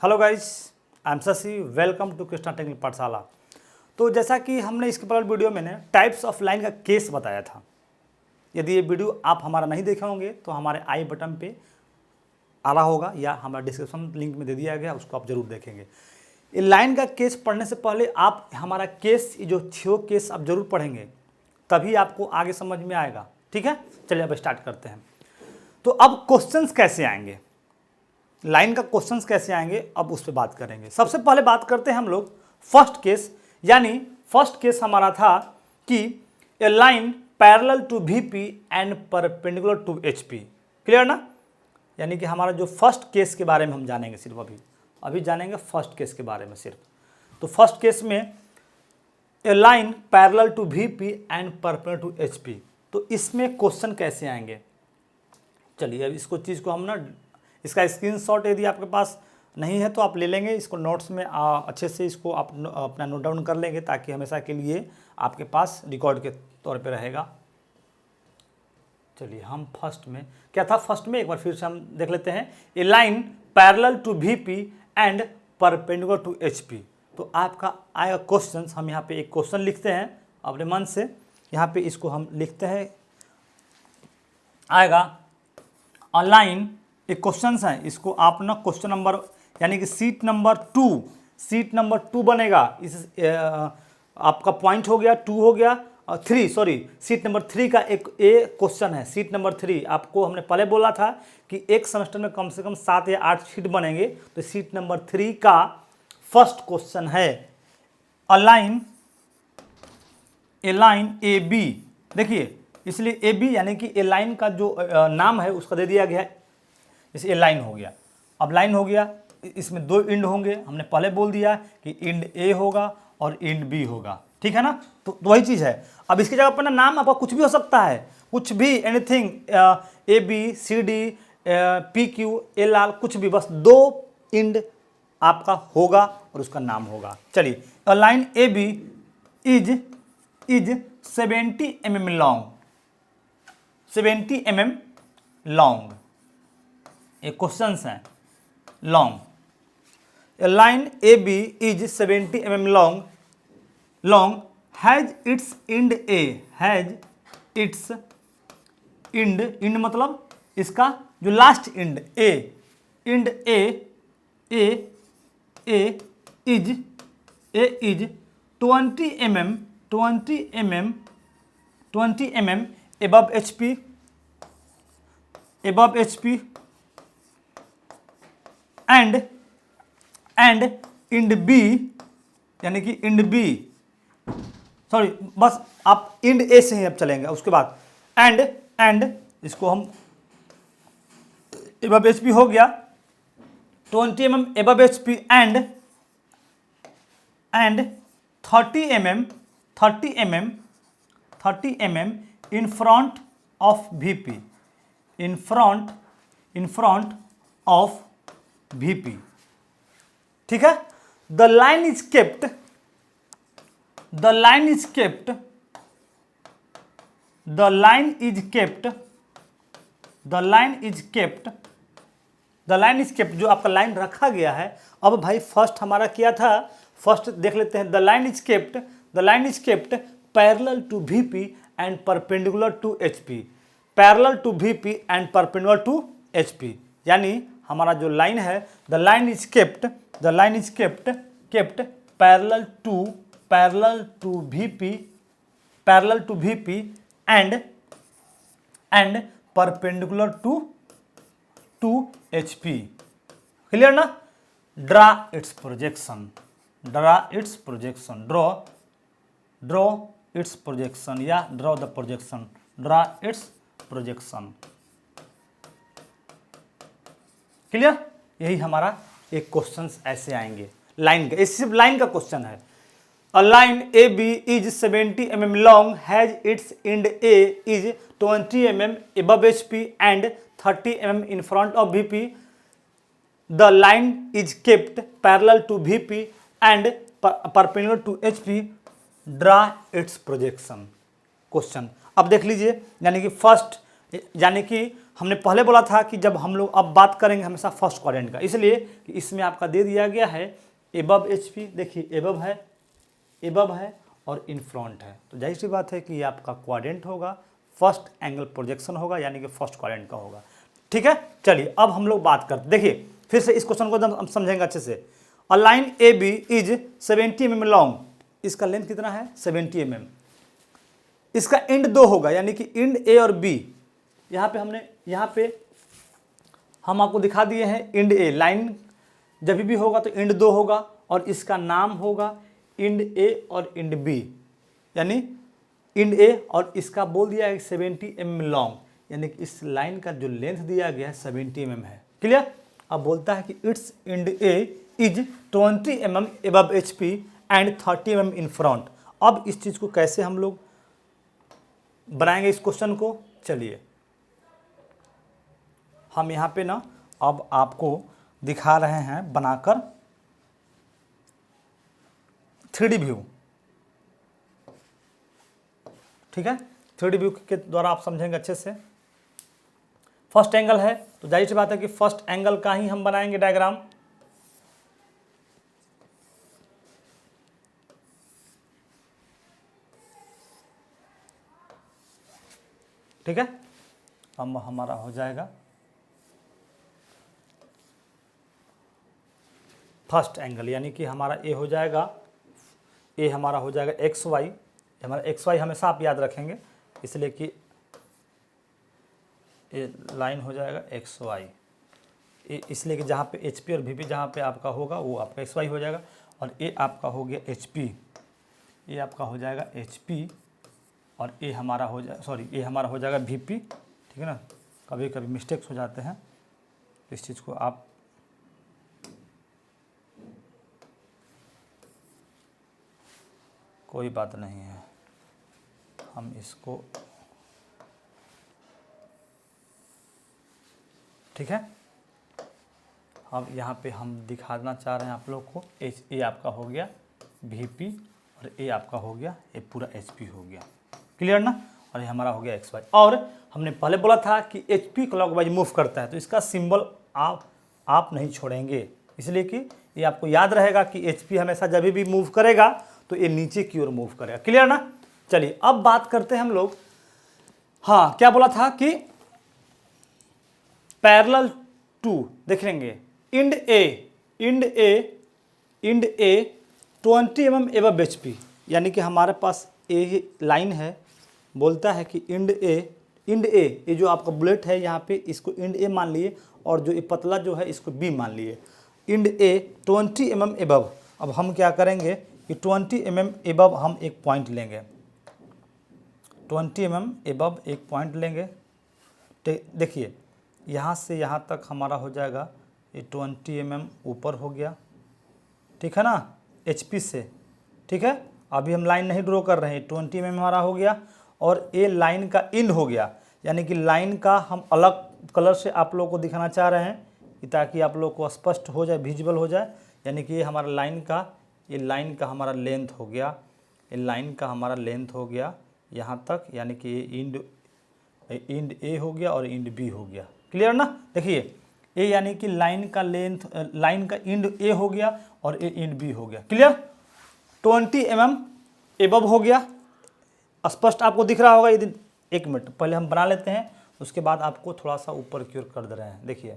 Hello guys, I am Shashi. Welcome to Krishna technical Pathshala. तो जैसा कि हमने इसके पहले वीडियो में टाइप्स ऑफ लाइन का केस बताया था। यदि ये वीडियो आप हमारा नहीं देखे होंगे तो हमारे आई बटन पे आ रहा होगा या हमारा डिस्क्रिप्शन लिंक में दे दिया गया, उसको आप जरूर देखेंगे। ये लाइन का केस पढ़ने से पहले आप हमारा केस, जो 6 केस आप जरूर पढ़ेंगे, तभी आपको आगे समझ में आएगा। ठीक है, चलिए अब स्टार्ट करते हैं। तो अब क्वेश्चंस कैसे आएंगे, लाइन का क्वेश्चंस कैसे आएंगे, अब उस पर बात करेंगे। सबसे पहले बात करते हैं हम लोग फर्स्ट केस, यानी फर्स्ट केस हमारा था कि a line parallel to VP and perpendicular to HP. Clear ना? यानी कि हमारा जो फर्स्ट केस के बारे में हम जानेंगे, सिर्फ अभी जानेंगे फर्स्ट केस के बारे में सिर्फ। तो फर्स्ट केस में a line parallel to VP and perpendicular to HP, तो इसमें क्वेश्चन कैसे आएंगे। चलिए अब इसको चीज़ को हम ना, इसका स्क्रीनशॉट यदि आपके पास नहीं है तो आप ले लेंगे, इसको नोट्स में अच्छे से इसको आप अपना नोट डाउन कर लेंगे, ताकि हमेशा के लिए आपके पास रिकॉर्ड के तौर पे रहेगा। चलिए हम फर्स्ट में क्या था, फर्स्ट में एक बार फिर से हम देख लेते हैं। A line parallel to VP and perpendicular to HP. तो आपका आएगा क्वेश्चन। हम यहाँ पे एक क्वेश्चन लिखते हैं अपने मन से, यहाँ पे इसको हम लिखते हैं, आएगा अ लाइन, एक क्वेश्चन है, इसको आप ना क्वेश्चन नंबर यानी कि सीट नंबर 2 बनेगा। इस आपका पॉइंट हो गया 2 हो गया 3, सॉरी सीट नंबर 3 का एक ए क्वेश्चन है। सीट नंबर 3 आपको हमने पहले बोला था कि एक सेमेस्टर में कम से कम 7 या 8 सीट बनेंगे, तो सीट नंबर 3 का फर्स्ट क्वेश्चन है अ लाइन ए बी। देखिए इसलिए ए बी यानी कि ए लाइन का जो नाम है उसका दे दिया गया है, इसे ए लाइन हो गया। अब लाइन हो गया, इसमें 2 इंड होंगे, हमने पहले बोल दिया कि इंड ए होगा और इंड बी होगा। ठीक है ना? तो वही चीज़ है। अब इसके जगह पर ना नाम आपका कुछ भी हो सकता है, कुछ भी, anything, A B C D P Q L R, कुछ भी, बस 2 इंड आपका होगा और उसका नाम होगा। चलिए a line A B is 70 mm long, 70 mm long, एक क्वेश्चन है long. A line A B is 70 mm long has its end A, has its end मतलब इसका जो last end A, end A is 20 mm above HP and end B, यानी कि end B, sorry बस आप Ind A से ही अब चलेंगे। उसके बाद एंड इसको हम एबव एचपी हो गया, 20 mm above HP and 30 mm in front of VP, in front of VP. ठीक है? द लाइन इज केप्ट जो आपका लाइन रखा गया है। अब भाई फर्स्ट हमारा क्या था, फर्स्ट देख लेते हैं। The line is kept parallel to VP and perpendicular to HP, parallel to VP and perpendicular to HP, यानी हमारा जो लाइन है, the line is kept parallel to VP and perpendicular to HP. Clear ना? Draw its projection या draw the projection, draw its projection. Clear? यही हमारा एक question ऐसे आएंगे लाइन का, ये सिर्फ लाइन का क्वेश्चन है। A line A B is 70 mm long has its end A is 20 mm above HP and 30 mm in front of VP. The line is kept parallel to VP and perpendicular to HP. Draw its projection. Question अब देख लीजिए, यानी कि first, यानी कि हमने पहले बोला था कि जब हम लोग अब बात करेंगे हमेशा फर्स्ट क्वाड्रेंट का, इसलिए कि इसमें आपका दे दिया गया है एबव HP, देखिए एबव है और इन फ्रंट है, तो जाहिर सी बात है कि ये आपका क्वाड्रेंट होगा, फर्स्ट एंगल प्रोजेक्शन होगा, यानी कि फर्स्ट क्वाड्रेंट का होगा। ठीक है, चलिए अब हम लोग बात करते, देखिए फिर से इस क्वेश्चन को हम समझेंगे अच्छे से। A line AB is 70 mm long, इसका लेंथ कितना है 70 mm, इसका एंड 2 होगा, यानी कि एंड A और B। यहाँ पे हम आपको दिखा दिए हैं एंड A, लाइन जब भी होगा तो एंड 2 होगा और इसका नाम होगा एंड A और एंड B, यानी एंड A और इसका बोल दिया है 70 mm लॉन्ग, यानी कि इस लाइन का जो लेंथ दिया गया है 70 mm है। क्लियर? अब बोलता है कि it's and A is 20 mm above HP and 30 mm in front. अब इस चीज़ को कैसे हम लोग बनाएंगे इस क्वेश्चन को, चलिए हम यहाँ पे ना अब आपको दिखा रहे हैं बनाकर 3D व्यू। ठीक है, 3D व्यू के द्वारा आप समझेंगे अच्छे से। फर्स्ट एंगल है तो जाहिर सी बात है कि फर्स्ट एंगल का ही हम बनाएंगे डायग्राम। ठीक है, अब हमारा हो जाएगा फर्स्ट एंगल, यानी कि हमारा ए हो जाएगा, ए हमारा हो जाएगा XY, हमारा XY हमेशा आप याद रखेंगे, इसलिए कि ये लाइन हो जाएगा XY, इसलिए कि जहाँ पे HP और VP जहाँ पे आपका होगा वो आपका XY हो जाएगा, और ए आपका हो गया HP, ये आपका हो जाएगा HP, और ए हमारा हो जाए ये हमारा हो जाएगा VP। ठीक है ना, कभी कभी मिस्टेक्स हो जाते हैं, तो इस चीज़ को आप कोई बात नहीं है, हम इसको ठीक है। अब यहाँ पे हम दिखाना चाह रहे हैं आप लोग को ए आपका हो गया VP और ए आपका हो गया ये पूरा HP हो गया। क्लियर ना, और ये हमारा हो गया XY। और हमने पहले बोला था कि HP क्लॉकवाइज मूव करता है, तो इसका सिंबल आप नहीं छोड़ेंगे, इसलिए कि ये आपको याद रहेगा कि HP हमेशा जब भी मूव करेगा तो ये नीचे की ओर मूव करेगा। क्लियर ना, चलिए अब बात करते हैं हम लोग। हाँ, क्या बोला था कि पैरेलल टू देख लेंगे Ind A 20 mm above HP, यानी कि हमारे पास ए लाइन है, बोलता है कि इंड ए ये जो आपका बुलेट है यहाँ पे इसको इंड ए मान लिए, और जो ये पतला जो है इसको बी मान लिए। इंड ए 20 mm एबव, अब हम क्या करेंगे कि 20 mm एबव हम एक पॉइंट लेंगे, 20 mm एबव एक पॉइंट लेंगे। देखिए यहाँ से यहाँ तक हमारा हो जाएगा ये 20 mm ऊपर हो गया, ठीक है ना, HP से। ठीक है, अभी हम लाइन नहीं ड्रॉ कर रहे हैं, 20 mm हमारा हो गया, और ये लाइन का एंड हो गया, यानी कि लाइन का हम अलग कलर से आप लोगों को दिखाना चाह रहे हैं ताकि आप लोग को स्पष्ट हो जाए, विजिबल हो जाए। यानी कि ये हमारा लाइन का हमारा लेंथ हो गया, ये लाइन का हमारा लेंथ हो गया यहाँ तक, यानी कि ये इंड ए हो गया और इंड बी हो गया। क्लियर ना, देखिए ए यानी कि लाइन का लेंथ, लाइन का इंड ए हो गया और ए इंड बी हो गया। क्लियर, 20 mm एबव हो गया, स्पष्ट आपको दिख रहा होगा। यदि एक मिनट पहले हम बना लेते हैं, उसके बाद आपको थोड़ा सा ऊपर की ओर कर दे रहे हैं, देखिए।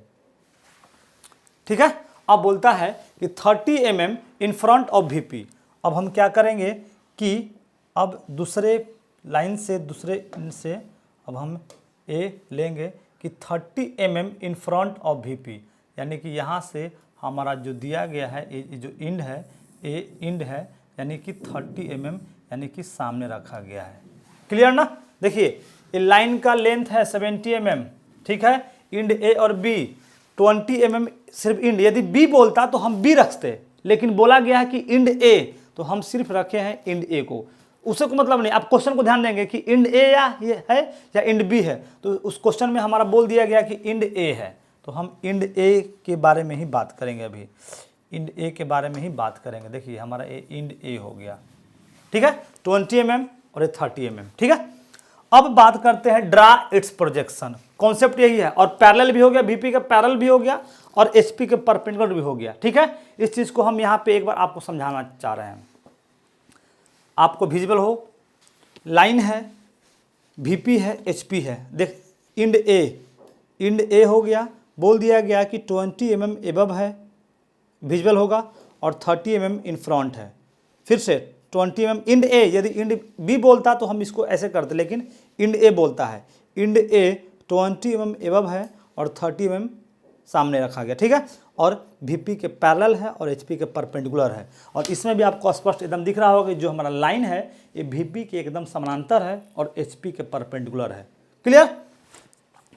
ठीक है, अब बोलता है कि 30 mm in front of VP। अब हम क्या करेंगे कि अब दूसरे लाइन से अब हम ए लेंगे कि 30 mm in front of VP, यानी कि यहाँ से हमारा जो दिया गया है ये जो इंड है, ए इंड है, यानी कि 30 mm यानी कि सामने रखा गया है। क्लियर ना, देखिए ये लाइन का लेंथ है 70 mm, ठीक है। इंड ए और बी 20 mm, सिर्फ इंड, यदि बी बोलता तो हम बी रखते, लेकिन बोला गया है कि इंड ए, तो हम सिर्फ रखे हैं इंड ए को, उसे को मतलब नहीं। आप क्वेश्चन को ध्यान देंगे कि इंड ए या ये है या इंड बी है, तो उस क्वेश्चन में हमारा बोल दिया गया कि इंड ए है, तो हम इंड ए के बारे में ही बात करेंगे, अभी इंड ए के बारे में ही बात करेंगे। देखिए हमारा ए इंड ए हो गया, ठीक है, 20 mm और ये 30 mm, ठीक है। अब बात करते हैं ड्रा इट्स प्रोजेक्शन। कॉन्सेप्ट यही है। और पैरेलल भी हो गया, वीपी का पैरेलल भी हो गया और एचपी के परपेंडिकुलर भी हो गया। ठीक है, इस चीज़ को हम यहाँ पे एक बार आपको समझाना चाह रहे हैं। आपको विजिबल हो, लाइन है, वीपी है, एचपी है। देख इंड ए हो गया, बोल दिया गया कि 20 mm एबव है, विजिबल होगा, और 30 mm इन फ्रंट है। फिर से 20 mm इंड ए, यदि इंड बी बोलता तो हम इसको ऐसे करते, लेकिन इंड ए बोलता है। इंड ए 20 mm एबव है और 30 mm सामने रखा गया। ठीक है, और वीपी के पैरेलल है और एचपी के परपेंडिकुलर है। और इसमें भी आपको स्पष्ट एकदम दिख रहा होगा कि जो हमारा लाइन है ये वीपी के एकदम समानांतर है और एचपी के परपेंडिकुलर है। क्लियर?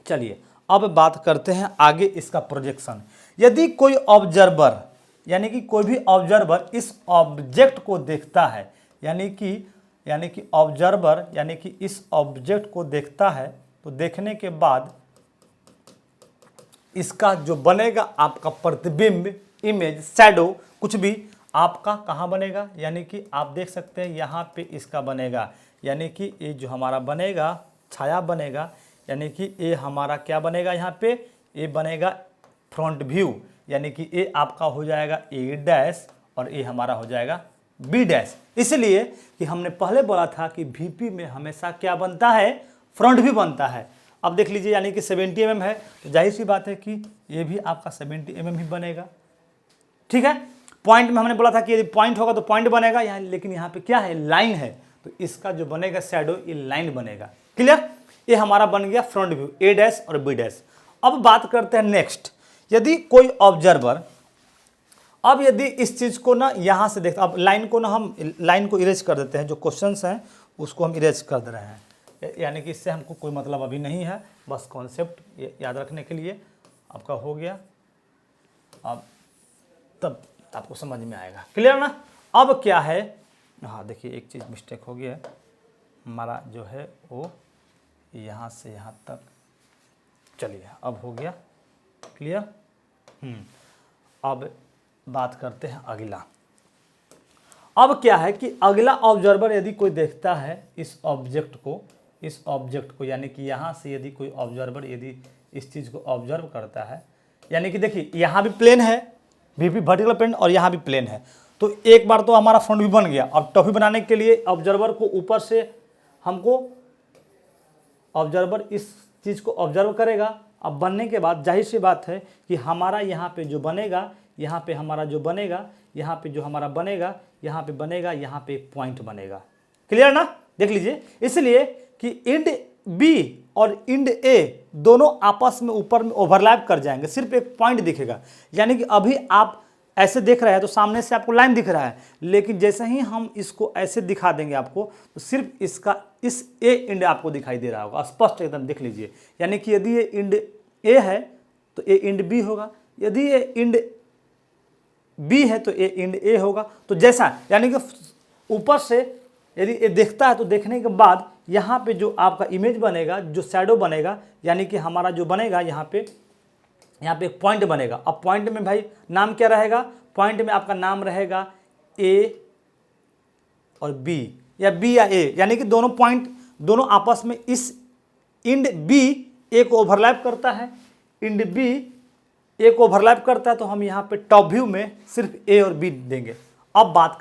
चलिए अब बात करते हैं आगे इसका प्रोजेक्शन। यदि कोई ऑब्जर्वर, यानी कि कोई भी ऑब्जर्वर इस ऑब्जेक्ट को देखता है, यानी कि ऑब्जर्वर यानी कि इस ऑब्जेक्ट को देखता है, तो देखने के बाद इसका जो बनेगा आपका प्रतिबिंब, इमेज, शैडो, कुछ भी आपका कहाँ बनेगा, यानी कि आप देख सकते हैं यहाँ पे इसका बनेगा, यानी कि ये जो हमारा बनेगा छाया बनेगा, यानी कि ये हमारा क्या बनेगा, यहाँ पे ये बनेगा फ्रंट व्यू, यानी कि ये आपका हो जाएगा ए डैश और ये हमारा हो जाएगा बी डैश। इसलिए कि हमने पहले बोला था कि वीपी में हमेशा क्या बनता है, फ्रंट व्यू बनता है। अब देख लीजिए, यानी कि 70 mm है, तो जाहिर सी बात है कि ये भी आपका 70 mm ही बनेगा। ठीक है, पॉइंट में हमने बोला था कि यदि पॉइंट होगा तो पॉइंट बनेगा यहाँ, लेकिन यहाँ पे क्या है, लाइन है, तो इसका जो बनेगा शैडो ये लाइन बनेगा। क्लियर? ये हमारा बन गया फ्रंट व्यू, ए डैश और बी डैश। अब बात करते हैं नेक्स्ट, यदि कोई ऑब्जर्वर, अब यदि इस चीज़ को ना यहाँ से देखते, अब लाइन को ना हम लाइन को इरेज कर देते हैं, जो क्वेश्चंस हैं उसको हम इरेज कर दे रहे हैं, यानी कि इससे हमको कोई मतलब अभी नहीं है, बस कॉन्सेप्ट याद रखने के लिए आपका हो गया। अब तब आपको समझ में आएगा। क्लियर ना? अब क्या है, हाँ देखिए एक चीज़ मिस्टेक हो गया है, हमारा जो है वो यहाँ से यहाँ तक, चलिए अब हो गया क्लियर। अब बात करते हैं अगला। अब क्या है कि अगला ऑब्जर्वर यदि कोई देखता है इस ऑब्जेक्ट को, यानी कि यहाँ से यदि कोई ऑब्जर्वर यदि इस चीज़ को ऑब्जर्व करता है, यानी कि देखिए यहाँ भी प्लेन है, वीपी वर्टिकल प्लेन, और यहाँ भी प्लेन है, तो एक बार तो हमारा फ्रंट व्यू बन गया। अब टॉप व्यू बनाने के लिए ऑब्जर्वर को ऊपर से हमको, ऑब्जर्वर इस चीज़ को ऑब्जर्व करेगा। अब बनने के बाद जाहिर सी बात है कि हमारा यहाँ पे जो बनेगा, यहाँ पे हमारा जो बनेगा, यहाँ पे जो हमारा बनेगा, यहाँ पे बनेगा, यहाँ पे एक पॉइंट बनेगा। क्लियर ना? देख लीजिए, इसलिए कि इंड बी और इंड ए दोनों आपस में ऊपर में ओवरलैप कर जाएंगे, सिर्फ एक पॉइंट दिखेगा। यानी कि अभी आप ऐसे देख रहे हैं तो सामने से आपको लाइन दिख रहा है, लेकिन जैसे ही हम इसको ऐसे दिखा देंगे आपको, तो सिर्फ इसका इस ए इंड आपको दिखाई दे रहा होगा, स्पष्ट एकदम देख लीजिए। यानी कि यदि ये इंड ए है तो ए इंड बी होगा, यदि ये इंड बी है तो ए इंड ए होगा। तो जैसा, यानी कि ऊपर से यदि ये देखता है तो देखने के बाद यहाँ पे जो आपका इमेज बनेगा, जो शैडो बनेगा, यानी कि हमारा जो बनेगा यहाँ पे एक पॉइंट बनेगा। अब पॉइंट में भाई नाम क्या रहेगा, पॉइंट में आपका नाम रहेगा ए और बी, या बी या ए, यानी कि दोनों पॉइंट दोनों आपस में, इस इंड बी ए को ओवरलैप करता है, इंड बी ए को ओवरलैप करता है, तो हम यहाँ पे टॉप व्यू में सिर्फ ए और बी देंगे। अब बात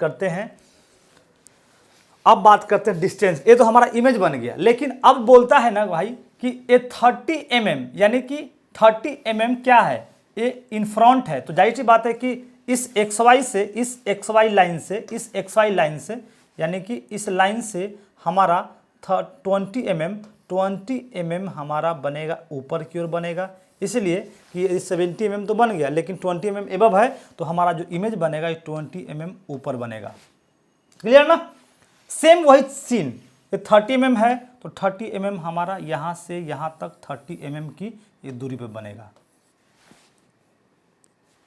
करते हैं डिस्टेंस। ये तो हमारा इमेज बन गया, लेकिन अब बोलता है ना भाई कि ये 30 mm, यानी कि 30 mm क्या है, ये इन फ्रंट है। तो जाहिर सी बात है कि इस XY से, इस XY लाइन से, यानी कि इस लाइन से हमारा 20 mm हमारा बनेगा, ऊपर की ओर बनेगा। इसलिए कि 70 mm तो बन गया, लेकिन 20 mm एबव है, तो हमारा जो इमेज बनेगा ये 20 mm ऊपर बनेगा। क्लियर ना? सेम वही सीन, ये 30 mm है तो 30 mm हमारा यहाँ से यहाँ तक 30 mm की ये दूरी पे बनेगा।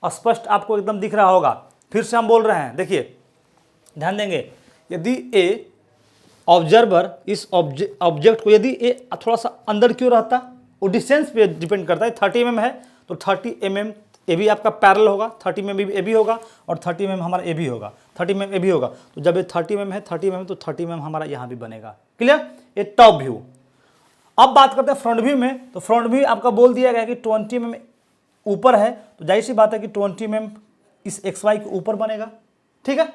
स्पष्ट आपको एकदम दिख रहा होगा। फिर से हम बोल रहे हैं, देखिए ध्यान देंगे, यदि ए ऑब्जर्वर इस ऑब्जेक्ट को, यदि ए थोड़ा सा अंदर क्यों रहता, वो डिस्टेंस पे डिपेंड करता है। 30 mm है तो 30 mm ए भी आपका पैरेलल होगा, 30 mm ए भी होगा, और 30 mm हमारा ए भी होगा, 30 mm ए भी होगा। तो जब ये 30 mm है, 30 mm तो 30 mm हमारा यहाँ भी बनेगा। क्लियर? ये टॉप व्यू। अब बात करते हैं फ्रंट व्यू में। तो फ्रंट व्यू आपका बोल दिया गया कि 20 mm ऊपर है, तो जाहिर सी बात है कि 20 mm इस XY के ऊपर बनेगा, ठीक है।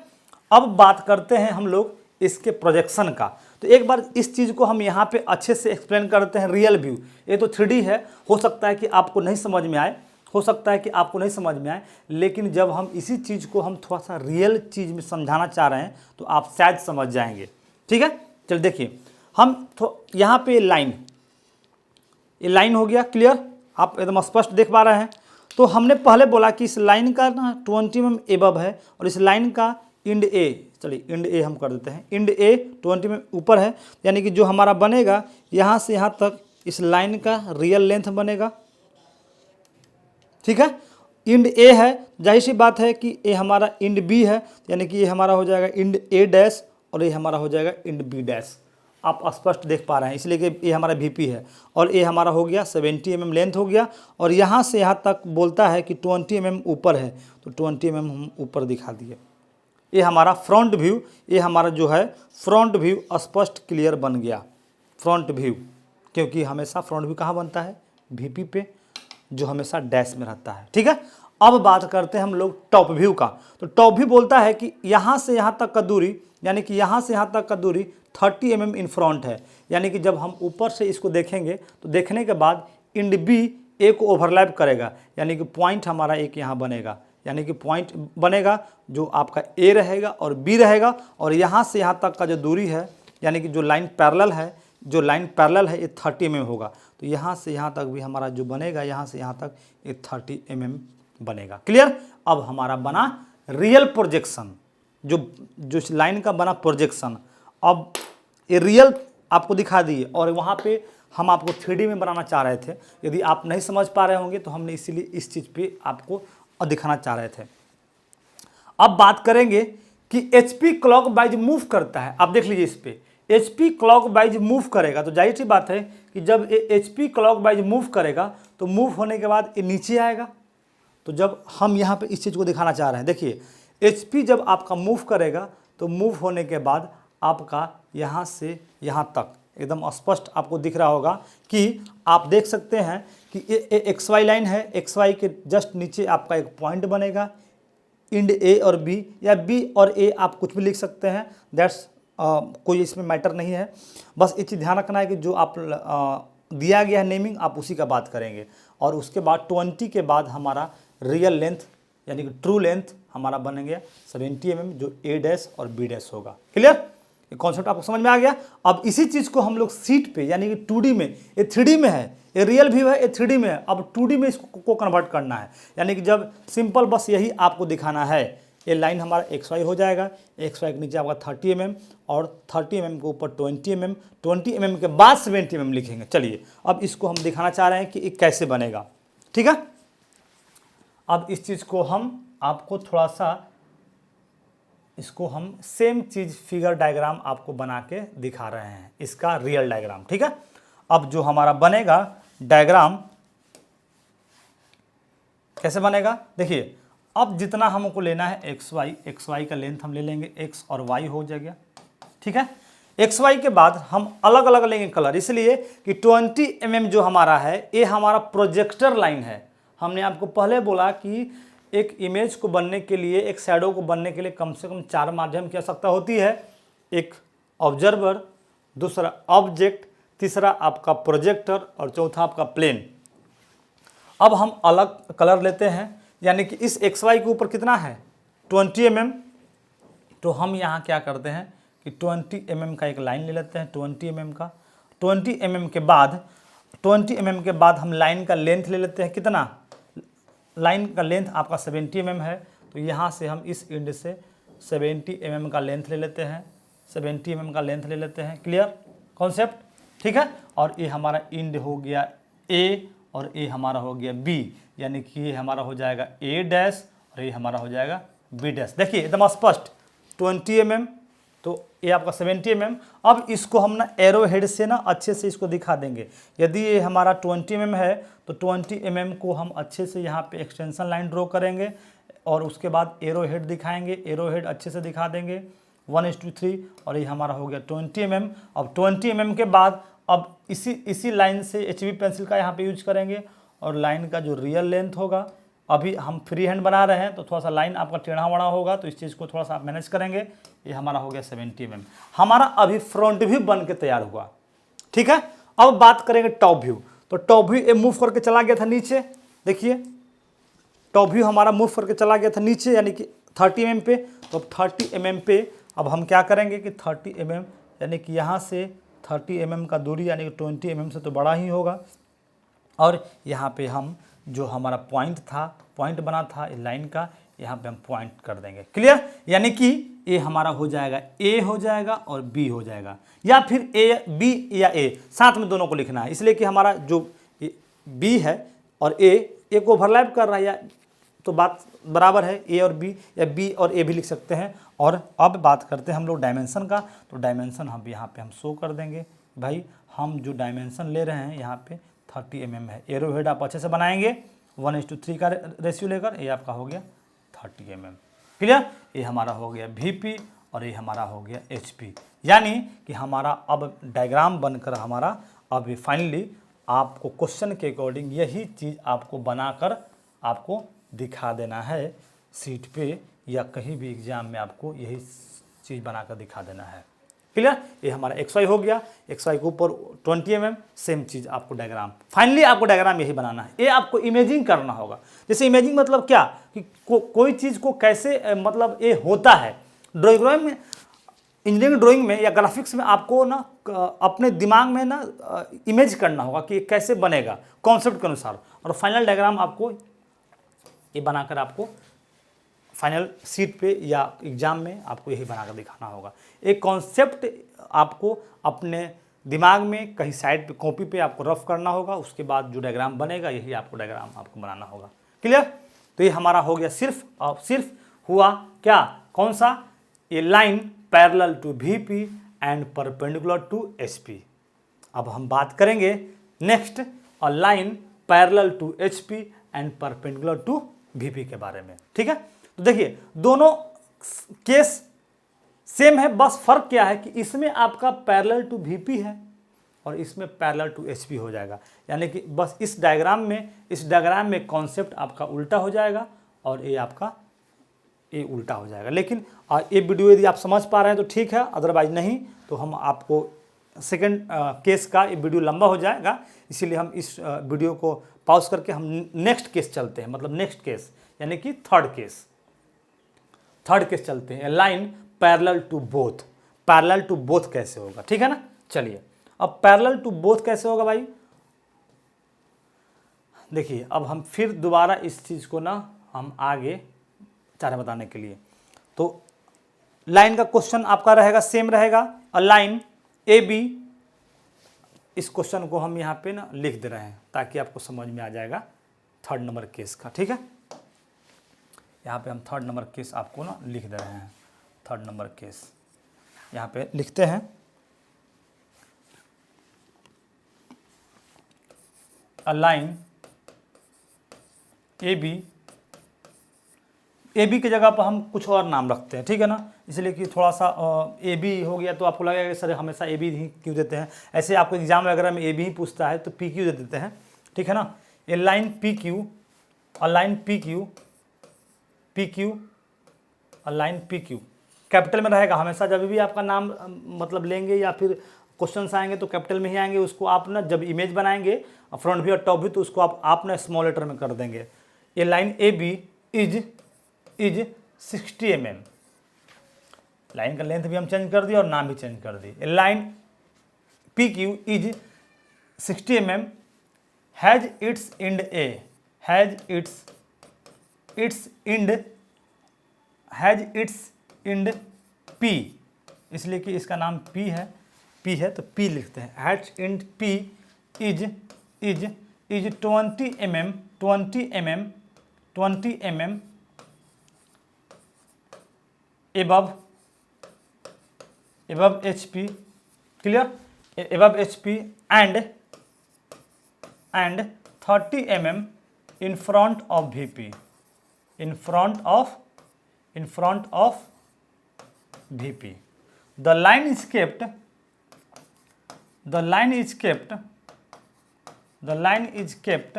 अब बात करते हैं हम लोग इसके प्रोजेक्शन का। तो एक बार इस चीज़ को हम यहाँ पे अच्छे से एक्सप्लेन करते हैं। रियल व्यू, ये तो 3D है, हो सकता है कि आपको नहीं समझ में आए, हो सकता है कि आपको नहीं समझ में आए, लेकिन जब हम इसी चीज़ को हम थोड़ा सा रियल चीज़ में समझाना चाह रहे हैं तो आप शायद समझ जाएंगे, ठीक है। चलिए देखिए, हम यहाँ पे लाइन, ये लाइन हो गया क्लियर, आप एकदम स्पष्ट देख पा रहे हैं। तो हमने पहले बोला कि इस लाइन का ना 20 mm एबव है और इस लाइन का इंड ए, चलिए इंड ए हम कर देते हैं, इंड ए 20 mm ऊपर है, यानी कि जो हमारा बनेगा यहाँ से यहाँ तक इस लाइन का रियल लेंथ बनेगा, ठीक है। इंड ए है, जाहिर सी बात है कि ये हमारा इंड बी है, यानी कि ये हमारा हो जाएगा इंड ए डैश और ये हमारा हो जाएगा इंड बी डैश। आप स्पष्ट देख पा रहे हैं, इसलिए कि ये हमारा VP है और ये हमारा हो गया 70 mm लेंथ हो गया। और यहाँ से यहाँ तक बोलता है कि 20 mm ऊपर है, तो 20 mm हम ऊपर दिखा दिए। ये हमारा फ्रंट व्यू, ये हमारा जो है फ्रंट व्यू स्पष्ट क्लियर बन गया, फ्रंट व्यू, क्योंकि हमेशा फ्रंट व्यू कहाँ बनता है, VP पे, जो हमेशा डैश में रहता है, ठीक है। अब बात करते हैं हम लोग टॉप व्यू का। तो टॉप व्यू बोलता है कि यहाँ से यहाँ तक का दूरी, यानी कि यहाँ से यहाँ तक का दूरी 30 mm इन फ्रंट है, यानी कि जब हम ऊपर से इसको देखेंगे तो देखने के बाद इंड बी ए को ओवरलैप करेगा, यानी कि पॉइंट हमारा एक यहाँ बनेगा, यानी कि पॉइंट बनेगा जो आपका ए रहेगा और बी रहेगा। और यहाँ से यहाँ तक का जो दूरी है, यानी कि जो लाइन पैरेलल है, जो लाइन पैरेलल है, ये 30 mm होगा। तो यहाँ से यहाँ तक भी हमारा जो बनेगा, यहाँ से यहाँ तक ये 30 mm बनेगा, क्लियर। अब हमारा बना रियल प्रोजेक्शन, जो इस लाइन का बना प्रोजेक्शन। अब ये रियल आपको दिखा दिए और वहाँ पे हम आपको 3D में बनाना चाह रहे थे। यदि आप नहीं समझ पा रहे होंगे तो हमने इसीलिए इस चीज़ पे आपको दिखाना चाह रहे थे। अब बात करेंगे कि HP क्लॉक वाइज मूव करता है। आप देख लीजिए, इस पे HP क्लॉक वाइज मूव करेगा, तो जाहिर सी बात है कि जब ये HP क्लॉक वाइज मूव करेगा तो मूव होने के बाद ये नीचे आएगा। तो जब हम यहाँ पे इस चीज़ को दिखाना चाह रहे हैं, देखिए HP जब आपका मूव करेगा तो मूव होने के बाद आपका यहाँ से यहाँ तक एकदम स्पष्ट आपको दिख रहा होगा कि आप देख सकते हैं कि ये XY लाइन है, XY के जस्ट नीचे आपका एक पॉइंट बनेगा, इंड A और B, या B और A आप कुछ भी लिख सकते हैं, दैट्स कोई इसमें मैटर नहीं है। बस ये चीज़ ध्यान रखना है कि जो आप दिया गया है नेमिंग, आप उसी का बात करेंगे। और उसके बाद 20 के बाद हमारा रियल लेंथ, यानी कि ट्रू लेंथ हमारा बन गया 70 mm, जो A डैश और B डैश होगा, क्लियर। ये कॉन्सेप्ट आपको समझ में आ गया। अब इसी चीज़ को हम लोग सीट पे, यानी कि 2D में, ये 3D में है, ये रियल व्यू है, ये 3D में है, अब 2D में इसको कन्वर्ट करना है। यानी कि जब सिंपल बस यही आपको दिखाना है, ये लाइन हमारा XY हो जाएगा, XY के नीचे आपका 30 mm और 30 mm के ऊपर 20 mm, 20 mm के बाद 70 mm लिखेंगे। चलिए अब इसको हम दिखाना चाह रहे हैं कि ये कैसे बनेगा, ठीक है। अब इस चीज़ को हम आपको थोड़ा सा, इसको हम सेम चीज़ फिगर डायग्राम आपको बना के दिखा रहे हैं, इसका रियल डायग्राम, ठीक है। अब जो हमारा बनेगा डायग्राम कैसे बनेगा, देखिए अब जितना हमको लेना है XY का लेंथ हम ले लेंगे, X और Y हो जाएगा, ठीक है। XY के बाद हम अलग अलग लेंगे कलर, इसलिए कि 20 mm जो हमारा है ये हमारा प्रोजेक्टर लाइन है। हमने आपको पहले बोला कि एक इमेज को बनने के लिए, एक शैडो को बनने के लिए कम से कम 4 माध्यम की आवश्यकता होती है। एक ऑब्जर्वर, दूसरा ऑब्जेक्ट, तीसरा आपका प्रोजेक्टर और चौथा आपका प्लेन। अब हम अलग कलर लेते हैं, यानी कि इस XY के ऊपर कितना है 20 mm, तो हम यहाँ क्या करते हैं कि 20 mm का एक लाइन ले लेते हैं, 20 mm का। 20 mm के बाद हम लाइन का लेंथ ले लेते हैं, कितना, लाइन का लेंथ आपका 70 mm है, तो यहाँ से हम इस एंड से 70 mm का लेंथ ले लेते हैं, 70 mm का लेंथ ले लेते हैं, क्लियर कॉन्सेप्ट, ठीक है। और ये हमारा एंड हो गया A और ये हमारा हो गया B, यानी कि ये हमारा हो जाएगा A डैश और ये हमारा हो जाएगा B डैश। देखिए एकदम स्पष्ट 20 mm, तो ये आपका 70 mm। अब इसको हम ना एरो हेड से ना अच्छे से इसको दिखा देंगे। यदि ये हमारा 20 mm है तो 20 mm को हम अच्छे से यहाँ पे एक्सटेंशन लाइन ड्रॉ करेंगे और उसके बाद एरो हेड दिखाएंगे, एरो हेड अच्छे से दिखा देंगे 1:3, और ये हमारा हो गया 20 mm। अब 20 mm के बाद अब इसी लाइन से HB पेंसिल का यहाँ पे यूज करेंगे और लाइन का जो रियल लेंथ होगा, अभी हम फ्री हैंड बना रहे हैं तो थोड़ा सा लाइन आपका टेढ़ा वड़ा होगा, तो इस चीज़ को थोड़ा सा आप मैनेज करेंगे। ये हमारा हो गया 70 mm। हमारा अभी फ्रंट व्यू बन के तैयार हुआ, ठीक है। अब बात करेंगे टॉप व्यू। तो टॉप व्यू ये मूव करके चला गया था नीचे, देखिए टॉप व्यू हमारा मूव करके चला गया था नीचे, यानी कि 30 mm पे। तो अब 30 mm पे अब हम क्या करेंगे कि 30 mm यानी कि यहाँ से 30 mm का दूरी यानी कि 20 mm से तो बड़ा ही होगा, और यहाँ पे हम जो हमारा पॉइंट बना था इस लाइन का, यहाँ पे हम पॉइंट कर देंगे। क्लियर? यानी कि ये हमारा हो जाएगा ए हो जाएगा और बी हो जाएगा, या फिर ए बी या ए, साथ में दोनों को लिखना है, इसलिए कि हमारा जो बी है और ए को ओवरलैप कर रहा है, या तो बात बराबर है, ए और बी या बी और ए भी लिख सकते हैं। और अब बात करते हैं हम लोग डायमेंशन का। तो डायमेंशन हम यहाँ पे हम शो कर देंगे। भाई हम जो डायमेंशन ले रहे हैं यहाँ पे 30 mm है। एरो हेड आप अच्छे से बनाएंगे 1:3 का रेशियो लेकर, ये आपका हो गया 30 mm। क्लियर? ये हमारा हो गया VP और ये हमारा हो गया HP। यानी कि हमारा अब डायग्राम बनकर हमारा अब फाइनली आपको क्वेश्चन के अकॉर्डिंग यही चीज़ आपको बनाकर आपको दिखा देना है सीट पे, या कहीं भी एग्जाम में आपको यही चीज़ बनाकर दिखा देना है। क्लियर? ये हमारा XY हो गया, XY के ऊपर 20 mm, सेम चीज़ आपको डायग्राम। फाइनली आपको डायग्राम यही बनाना है। ये आपको इमेजिंग करना होगा। जैसे इमेजिंग मतलब क्या कि कोई चीज़ को कैसे मतलब ये होता है। ड्राइंग में, इंजीनियरिंग ड्राइंग में या ग्राफिक्स में आपको ना अपने दिमाग में ना इमेज करना होगा कि कैसे बनेगा कॉन्सेप्ट के अनुसार, और फाइनल डायग्राम आपको ये बनाकर आपको फाइनल सीट पे या एग्ज़ाम में आपको यही बनाकर दिखाना होगा। एक कॉन्सेप्ट आपको अपने दिमाग में कहीं साइड पे कॉपी पे आपको रफ करना होगा, उसके बाद जो डायग्राम बनेगा यही आपको डायग्राम आपको बनाना होगा। क्लियर? तो ये हमारा हो गया सिर्फ हुआ क्या, कौन सा, ये line parallel to VP and perpendicular to HP। अब हम बात करेंगे next a line parallel to HP and perpendicular to VP के बारे में। ठीक है? तो देखिए दोनों केस सेम है, बस फर्क क्या है कि इसमें आपका पैरेलल टू VP है और इसमें पैरेलल टू HP हो जाएगा। यानी कि बस इस डायग्राम में कॉन्सेप्ट आपका उल्टा हो जाएगा और ये आपका ये उल्टा हो जाएगा। लेकिन ये वीडियो यदि आप समझ पा रहे हैं तो ठीक है, अदरवाइज नहीं तो हम आपको सेकंड केस का ये वीडियो लंबा हो जाएगा, इसीलिए हम इस वीडियो को पॉज करके हम नेक्स्ट केस चलते हैं, मतलब नेक्स्ट केस यानी कि थर्ड केस चलते हैं। लाइन पैरेलल टू बोथ कैसे होगा, ठीक है ना। चलिए अब पैरेलल टू बोथ कैसे होगा भाई, देखिए अब हम फिर दोबारा इस चीज़ को ना हम आगे चाह रहे बताने के लिए। तो लाइन का क्वेश्चन आपका रहेगा सेम रहेगा, अ लाइन AB, इस क्वेश्चन को हम यहाँ पे ना लिख दे रहे हैं ताकि आपको समझ में आ जाएगा थर्ड नंबर केस का। ठीक है, यहाँ पे हम थर्ड नंबर केस आपको ना लिख दे रहे हैं। थर्ड नंबर केस यहाँ पे लिखते हैं, अ लाइन AB की जगह पर हम कुछ और नाम रखते हैं, ठीक है ना, इसलिए कि थोड़ा सा AB हो गया तो आपको लगेगा कि सर हमेशा AB ही क्यों देते हैं, ऐसे आपको एग्जाम वगैरह में AB ही पूछता है तो PQ दे देते हैं, ठीक है ना। A line PQ, a line PQ capital में रहेगा हमेशा। जब भी आपका नाम मतलब लेंगे या फिर क्वेश्चंस आएंगे तो कैपिटल में ही आएंगे। उसको आप ना जब इमेज बनाएंगे फ्रंट व्यू और टॉप व्यू तो उसको आप ना स्मॉल लेटर में कर देंगे। ये line AB is 60 mm, line का लेंथ भी हम चेंज कर दिए और नाम भी चेंज कर दिए। Line PQ is 60 mm, has its end P, इसलिए कि इसका नाम P है तो P लिखते हैं। Has end P is 20 mm above HP, clear, above HP and 30 mm in front of VP, in front of VP. The line is kept the line is kept.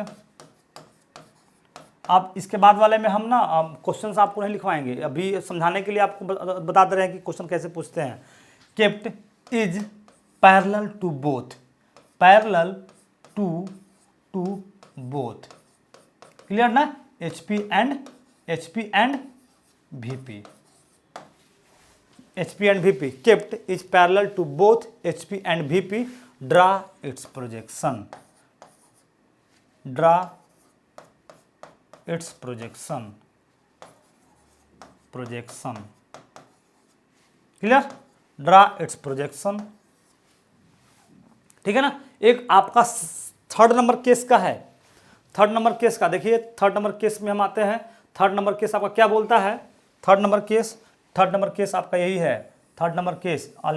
अब इसके बाद वाले में हम ना क्वेश्चन आपको नहीं लिखवाएंगे, अभी समझाने के लिए आपको बता दे रहे हैं कि क्वेश्चन कैसे पूछते हैं। Kept is parallel to both, parallel to both, clear ना, HP and VP, HP and VP, kept is parallel to both HP and VP, draw its projection, clear, draw its projection, ठीक है ना। एक आपका third number case का है, third number case का देखिए, थर्ड नंबर केस में हम आते हैं। थर्ड नंबर केस आपका क्या बोलता है, थर्ड नंबर केस आपका यही है, third number case, a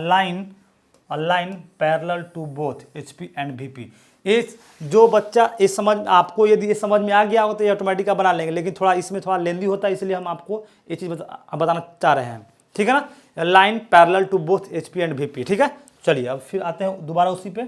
line parallel to both HP and VP। ये जो बच्चा इस समझ आपको यदि ये समझ में आ गया हो तो ये ऑटोमेटिक बना लेंगे, लेकिन थोड़ा इसमें थोड़ा लेंदी होता है, इसलिए हम आपको ये चीज़ बताना चाह रहे हैं, ठीक है ना। Line parallel to both HP and VP, ठीक है। चलिए अब फिर आते हैं दोबारा उसी पे।